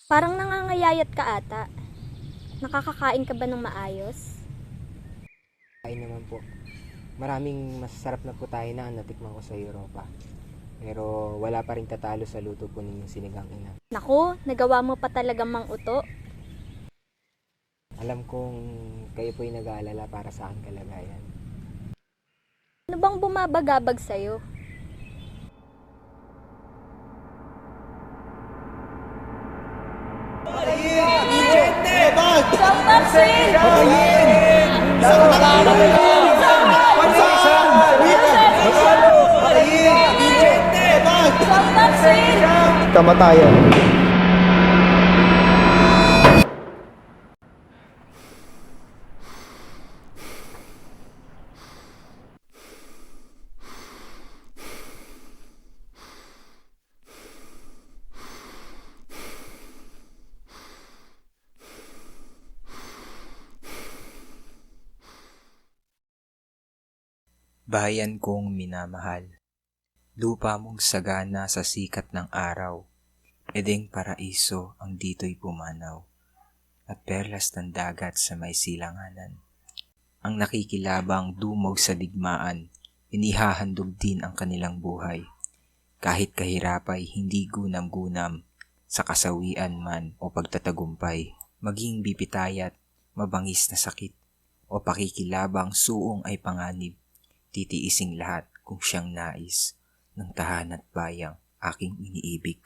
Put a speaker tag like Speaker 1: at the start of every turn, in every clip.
Speaker 1: Parang nangangayayat ka ata. Nakakakain ka ba ng maayos?
Speaker 2: Kain naman po. Maraming masasarap na putahe na ang natikman ko sa Europa. Pero wala pa rin tatalo sa luto po ninyong sinigang ina.
Speaker 1: Naku, nagawa mo pa talagang mang-uto.
Speaker 2: Alam kong kayo po'y nag-aalala para sa aking kalagayan.
Speaker 1: Ano bang bumabagabag sa'yo?
Speaker 3: Kamatayan.
Speaker 4: Bayan kong minamahal, lupa mong sagana sa sikat ng araw, edeng paraiso ang dito'y pumanaw, at perlas ng dagat sa may silanganan. Ang nakikilabang dumog sa digmaan, inihahandog din ang kanilang buhay. Kahit kahirapay hindi gunam-gunam, sa kasawian man o pagtatagumpay, maging bipitayat, mabangis na sakit, o pakikilabang suong ay panganib, titiising lahat kung siyang nais ng tahan at bayang aking iniibig.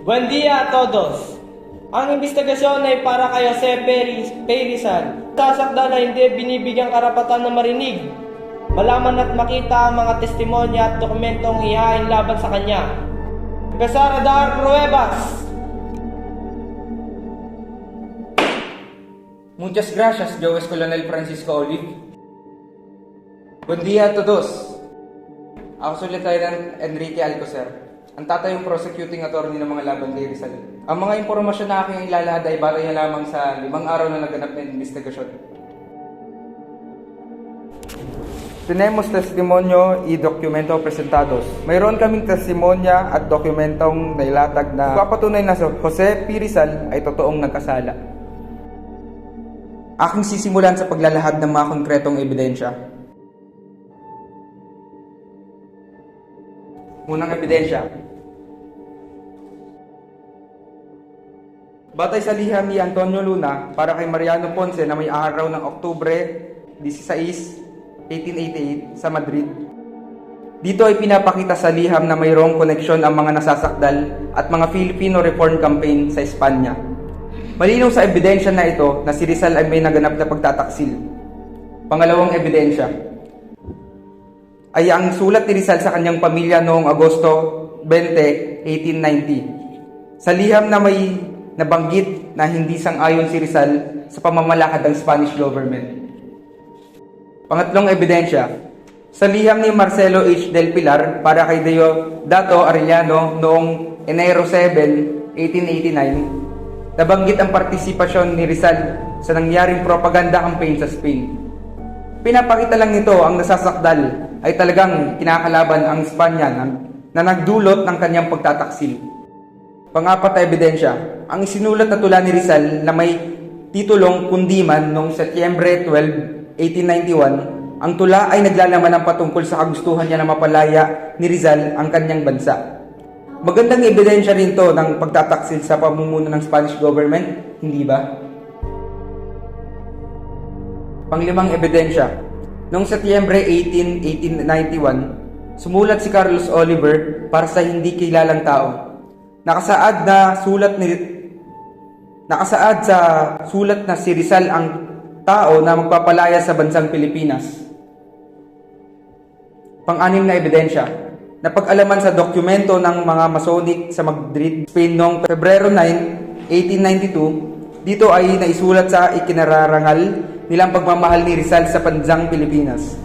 Speaker 5: Buen día a todos! Ang investigasyon ay para kay Jose Rizal. Sasakdal na hindi binibigyang karapatan na marinig, malaman at makita ang mga testimonya at dokumentong ihain laban sa kanya. Empezar a dar pruebas!
Speaker 6: Muchas gracias, Jowes Colonel Francisco Olive. Buen día a todos. Ako si Lieutenant Enrique Alcocer, ang tatayong prosecuting attorney ng mga laban kay Rizal. Ang mga impormasyon na aking ilalahad ay batay na lamang sa 5 araw na naganap na investigasyon. Tenemos testimonyo y documento presentados. Mayroon kaming testimonya at dokumentong nailatag na papatunay na si Jose P. Rizal ay totoong nagkasala. Aking sisimulan sa paglalahad ng mga konkretong ebidensya. Unang ebidensya. Batay sa liham ni Antonio Luna para kay Mariano Ponce na may araw ng Oktubre 16, 1888 sa Madrid. Dito ay pinapakita sa liham na mayroong koneksyon ang mga nasasakdal at mga Filipino Reform Campaign sa Espanya. Malinaw sa ebidensya na ito na si Rizal ay may naganap na pagtataksil. Pangalawang ebidensya ay ang sulat ni Rizal sa kanyang pamilya noong Agosto 20, 1890. Sa liham na may nabanggit na hindi sang-ayon si Rizal sa pamamalakad ng Spanish government. Pangatlong ebidensya, sa liham ni Marcelo H. Del Pilar para kay Dato Arellano noong Enero 7, 1889, nabanggit ang partisipasyon ni Rizal sa nangyaring propaganda campaign sa Spain. Pinapakita lang nito ang nasasakdal ay talagang kinakalaban ang Espanya na nagdulot ng kanyang pagtataksil. Pangapat na ebidensya, ang isinulat na tula ni Rizal na may titulong Kundiman noong Setyembre 12, 1891, ang tula ay naglalaman ng patungkol sa kagustuhan niya na mapalaya ni Rizal ang kanyang bansa. Magandang ebidensya rin to ng pagtataksil sa pamumuno ng Spanish government, hindi ba? Panglimang ebidensya, noong Setyembre 18, 1891, sumulat si Carlos Oliver para sa hindi kilalang tao. Nakasaad sa sulat na si Rizal ang tao na magpapalaya sa bansang Pilipinas. Pang-anim na ebidensya, napag-alaman sa dokumento ng mga Masonic sa Madrid, Spain noong Pebrero 9, 1892, dito ay naisulat sa ikinararangal nilang pagmamahal ni Rizal sa Panzang Pilipinas.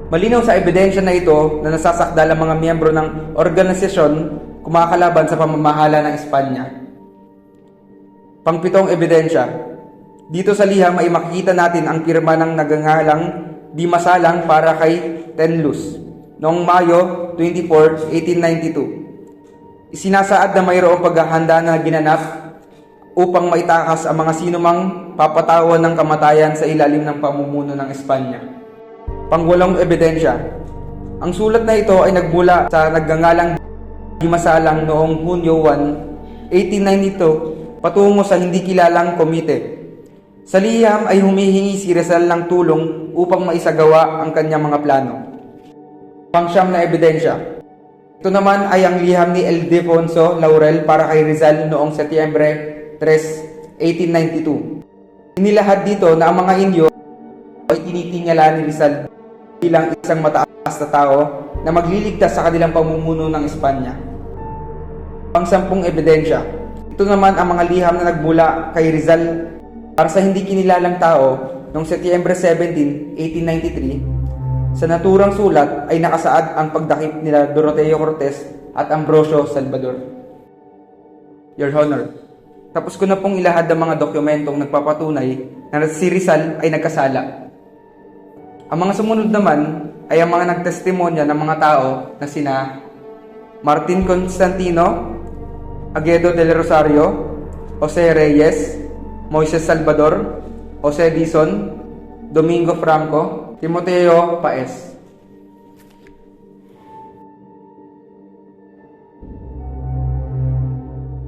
Speaker 6: Malinaw sa ebidensya na ito na nasasakdal ang mga miyembro ng organisasyon kumakalaban sa pamamahala ng Espanya. Pangpitong ebidensya. Dito sa liham ay makikita natin ang pirma ng nagangalang Di Masalang para kay Tenlus noong Mayo 24, 1892. Isinasaad na mayroong paghahanda na ginanap upang maitakas ang mga sinumang papatawan ng kamatayan sa ilalim ng pamumuno ng Espanya. Pangwalong ebidensya. Ang sulat na ito ay nagmula sa nagngangalang Di Masalang noong Hunyo 1, 1892 patungo sa hindi kilalang komite. Sa liham ay humihingi si Rizal ng tulong upang maisagawa ang kanyang mga plano. Pangsyam na ebidensya. Ito naman ay ang liham ni Ildefonso Laurel para kay Rizal noong Setyembre 3, 1892. Inilahad dito na ang mga Indio ay tinitingala ni Rizal bilang isang mataas na tao na magliligtas sa kanilang pamumuno ng Espanya. Pangsampung ebidensya. Ito naman ang mga liham na nagmula kay Rizal para sa hindi kinilalang tao noong Setyembre 17, 1893. Sa naturang sulat ay nakasaad ang pagdakip nila Doroteo Cortez at Ambrosio Salvador. Your Honor, tapos ko na pong ilahad ang mga dokumentong nagpapatunay na si Rizal ay nagkasala. Ang mga sumunod naman ay ang mga nagtestimonya ng mga tao na sina Martin Constantino, Aguedo del Rosario, Jose Reyes, Moises Salvador, Jose Dizon, Domingo Franco, Timoteo Paez.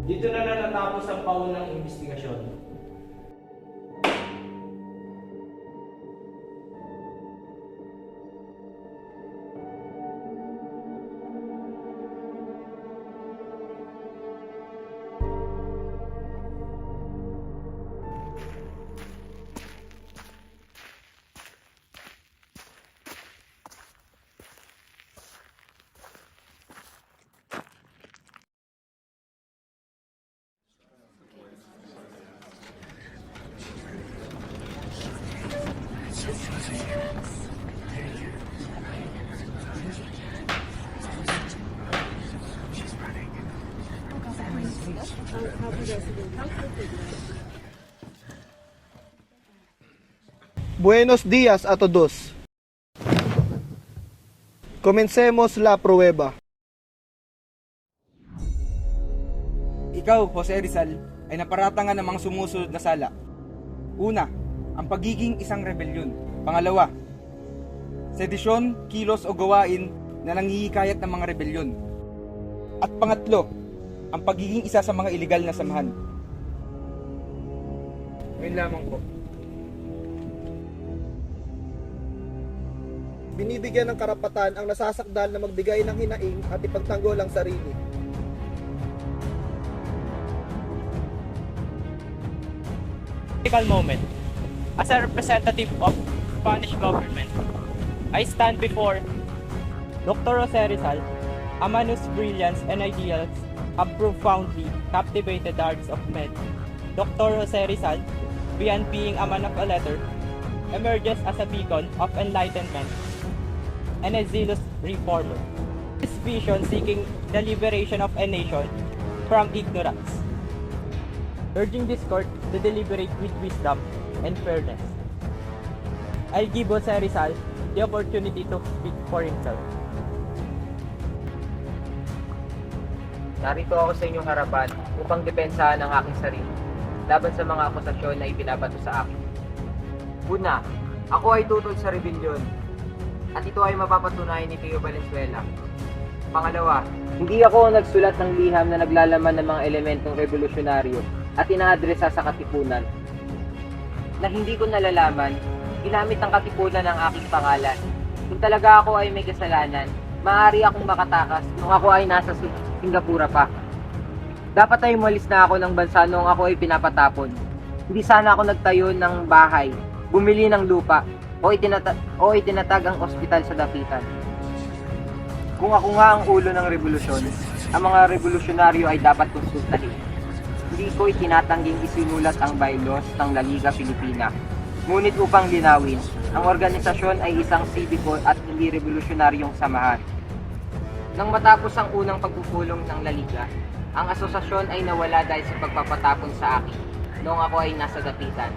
Speaker 5: Dito na natapos ang paunang investigasyon.
Speaker 3: Buenos días a todos. Comencemos la prueba.
Speaker 6: Ikaw, Jose Rizal, ay naparatangan ng mga sumusunod na sala. Una, ang pagiging isang rebelyon. Pangalawa, sedisyon, kilos o gawain na nanghihikayat ng mga rebelyon. At pangatlo, ang pagiging isa sa mga iligal na samahan. Ngayon lamang po.
Speaker 3: Binibigyan ng karapatan ang nasasakdal na magbigay ng hinaing at ipagtanggol ang sarili.
Speaker 7: Political moment. As a representative of Spanish government, I stand before Dr. Jose Rizal, a man whose brilliance and ideals have profoundly captivated the hearts of men. Dr. Jose Rizal, beyond being a man of a letter, emerges as a beacon of enlightenment and a zealous reformer. His vision seeking the liberation of a nation from ignorance, urging this court to deliberate with wisdom and fairness. I'll give Jose Rizal the opportunity to speak for himself.
Speaker 2: Narito ako sa inyong harapan upang depensahan ang aking sarili laban sa mga akusasyon na ipinabato sa akin. Una, ako ay tutol sa rebelyon at ito ay mapapatunayan ni Pio Valenzuela. Pangalawa, hindi ako nagsulat ng liham na naglalaman ng mga elementong revolusyonaryo at inaadresa sa katipunan. Na hindi ko nalalaman, ginamit ang katipunan ng aking pangalan. Kung talaga ako ay may kasalanan, maaari akong makatakas nung ako ay nasa Singapura pa. Dapat ay umalis na ako ng bansa nung ako ay pinapatapon. Hindi sana ako nagtayo ng bahay, bumili ng lupa, o itinatag ang ospital sa dapitan. Kung ako nga ang ulo ng revolusyon, ang mga revolusyonaryo ay dapat konsultahin. Hindi ko itinatangging isinulat ang bylaws ng La Liga Filipina. Ngunit upang linawin, ang organisasyon ay isang sibiko at hindi revolusyonaryong samahan. Nang matapos ang unang pagpupulong ng La Liga, ang asosasyon ay nawala dahil sa pagpapatapon sa akin noong ako ay nasa dapitan.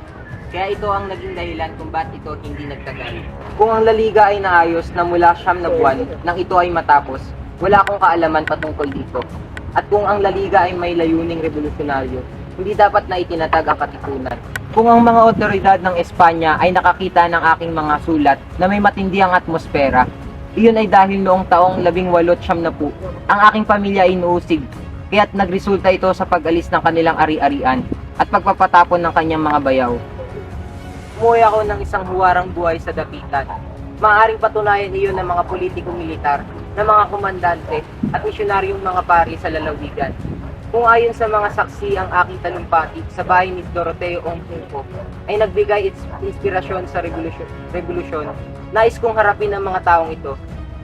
Speaker 2: Kaya ito ang naging dahilan kung ba't ito hindi nagtagal. Kung ang La Liga ay naayos na mula 9 na buwan nang ito ay matapos, wala akong kaalaman patungkol dito. At kung ang La Liga ay may layuning revolusyonaryo, hindi dapat na itinatag ang katipunan. Kung ang mga otoridad ng Espanya ay nakakita ng aking mga sulat na may matindihang atmosfera, iyon ay dahil noong taong 1890 ang aking pamilya ay inuusig, kaya't nagresulta ito sa pag-alis ng kanilang ari-arian at pagpapatapon ng kanyang mga bayaw. Umuwi ako ng isang huwarang buhay sa dapitan. Maaaring patunayan iyon ng mga politiko-militar, ng mga komandante at misyonaryong mga pari sa lalawigan. Kung ayon sa mga saksi ang aking talumpati sa bahay ni Doroteo Ong Junco ay nagbigay inspirasyon sa revolusyon, nais kong harapin ang mga taong ito.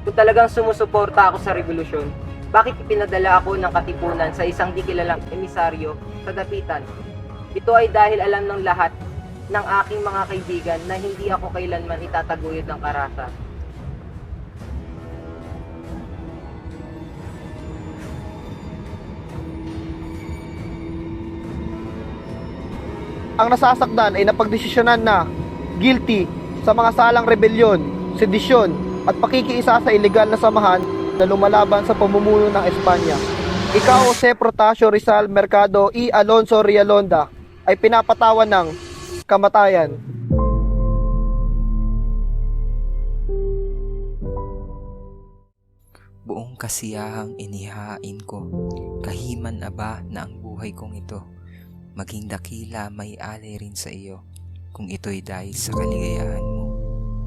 Speaker 2: Kung talagang sumusuporta ako sa revolusyon, bakit ipinadala ako ng katipunan sa isang di kilalang emisaryo sa dapitan? Ito ay dahil alam ng lahat ng aking mga kaibigan na hindi ako kailanman itataguyod ng karahasan.
Speaker 3: Ang nasasakdan ay napagdesisyonan na guilty sa mga salang rebelyon, sedisyon at pakikiisa sa ilegal na samahan na lumalaban sa pamumuno ng Espanya. Ikaw, Jose Protasio Rizal Mercado E. Alonso Rialonda, ay pinapatawan ng kamatayan.
Speaker 4: Buong kasiyahang inihain ko, kahiman aba na ang buhay kong ito. Maging dakila may alay rin sa iyo. Kung ito'y dahil sa kaligayahan mo,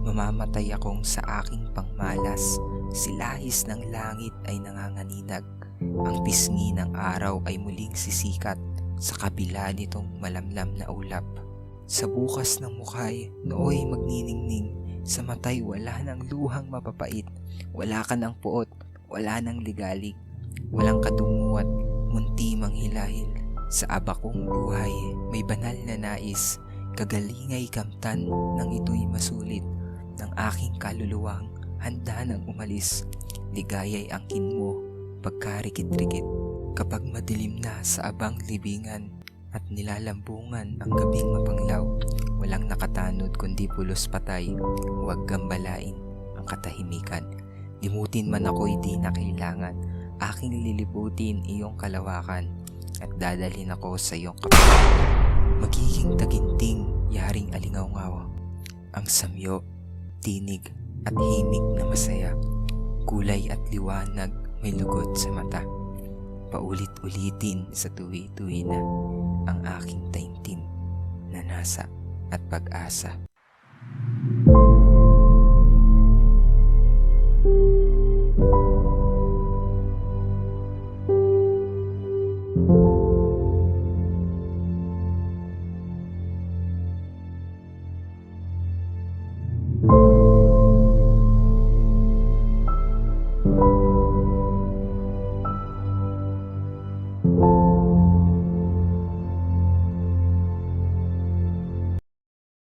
Speaker 4: mamamatay akong sa aking pangmalas. Silahis ng langit ay nanganganinag. Ang pisngi ng araw ay muling sisikat sa kabila nitong malamlam na ulap. Sa bukas ng mukhay, nooy magniningning. Sa matay wala ng luhang mapapait. Wala ka ng puot, wala ng ligalig. Walang katunguat, munti mang hilahil. Sa abakong buhay, may banal na nais, kagalingay kamtan nang ito'y masulit, ng aking kaluluwang handa nang umalis, ligaya'y angkin mo, pagkarikit-rikit, kapag madilim na sa abang libingan, at nilalambungan ang gabing mapanglaw, walang nakatanod kundi pulos patay, huwag gambalain ang katahimikan, limutin man ako'y di na kailangan, aking lilibutin iyong kalawakan, at dadalhin ako sa iyong kapatid. Magiging taginting, yaring alingaw-ngaw. Ang samyo, tinig at himig na masaya. Kulay at liwanag may lugod sa mata. Paulit-ulitin sa tuwi-tuwi na ang aking taimtim na nasa at pag-asa.